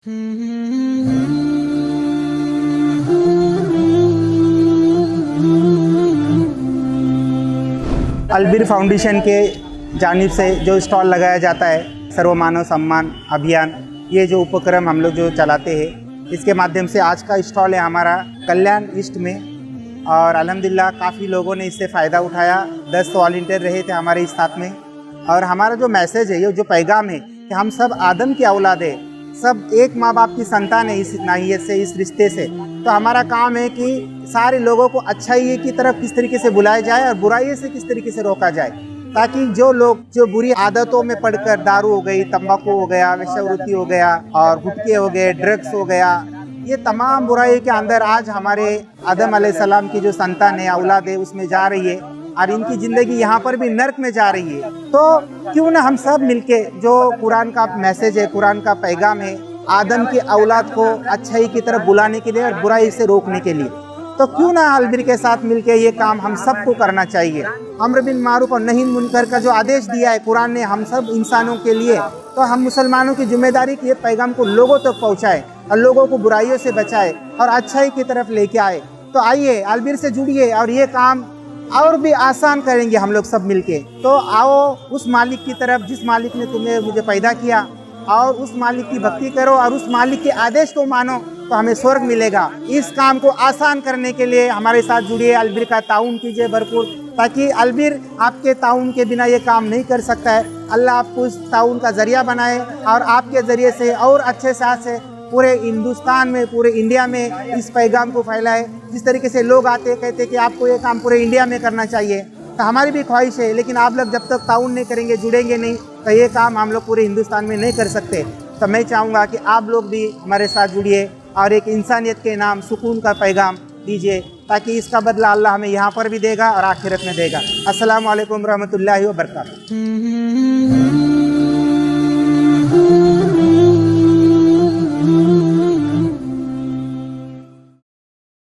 अलबीर foundation के जानिब से जो स्टॉल लगाया जाता है सर्वमानव सम्मान अभियान, ये जो उपक्रम हम लोग जो चलाते हैं, इसके माध्यम से आज का स्टॉल है हमारा कल्याण ईस्ट में। और अल्हम्दुलिल्लाह काफ़ी लोगों ने इससे फ़ायदा उठाया। 10 वॉलंटियर रहे थे हमारे इस साथ में। और हमारा जो मैसेज है, ये जो पैगाम है कि हम सब आदम की औलाद है, सब एक माँ बाप की संतान है इस नाहियत से, इस रिश्ते से। तो हमारा काम है कि सारे लोगों को अच्छाई की तरफ किस तरीके से बुलाया जाए और बुराई से किस तरीके से रोका जाए, ताकि जो लोग जो बुरी आदतों में पड़कर दारू हो गई, तंबाकू हो गया, वेश्यावृत्ति हो गया और गुटखे हो गए, ड्रग्स हो गया, ये तमाम बुराई के अंदर आज हमारे आदम अलैहिस्सलाम की जो संतान है, औलाद है, उसमें जा रही है और इनकी ज़िंदगी यहाँ पर भी नर्क में जा रही है। तो क्यों ना हम सब मिलके जो कुरान का मैसेज है, कुरान का पैगाम है, आदम की औलाद को अच्छाई की तरफ बुलाने के लिए और बुराई से रोकने के लिए, तो क्यों ना अलबीर के साथ मिलके ये काम हम सबको करना चाहिए। अम्र बिल मारूफ और नही मुनकर का जो आदेश दिया है कुरान ने हम सब इंसानों के लिए, तो हम मुसलमानों की जिम्मेदारी कि ये पैगाम को लोगों तक पहुँचाए और लोगों को बुराइयों से बचाए और अच्छाई की तरफ लेके आए। तो आइए अलबीर से जुड़िए और ये काम और भी आसान करेंगे हम लोग सब मिलके। तो आओ उस मालिक की तरफ जिस मालिक ने तुम्हें मुझे पैदा किया, और उस मालिक की भक्ति करो और उस मालिक के आदेश को मानो, तो हमें स्वर्ग मिलेगा। इस काम को आसान करने के लिए हमारे साथ जुड़िए, अलबीर का ताउन कीजिए भरपूर, ताकि अलबीर आपके ताउन के बिना ये काम नहीं कर सकता है। अल्लाह आपको इस ताउन का ज़रिया बनाए और आपके ज़रिए से और अच्छे से पूरे हिंदुस्तान में, पूरे इंडिया में इस पैगाम को फैलाए। जिस तरीके से लोग आते कहते कि आपको ये काम पूरे इंडिया में करना चाहिए, तो हमारी भी ख्वाहिश है, लेकिन आप लोग जब तक ताउन नहीं करेंगे, जुड़ेंगे नहीं, तो ये काम हम लोग पूरे हिंदुस्तान में नहीं कर सकते। तो मैं चाहूँगा कि आप लोग भी हमारे साथ जुड़िए और एक इंसानियत के नाम सुकून का पैगाम दीजिए, ताकि इसका बदला अल्लाह हमें यहाँ पर भी देगा और आखिरत में देगा। अस्सलामु अलैकुम रहमतुल्लाहि व बरकातहू।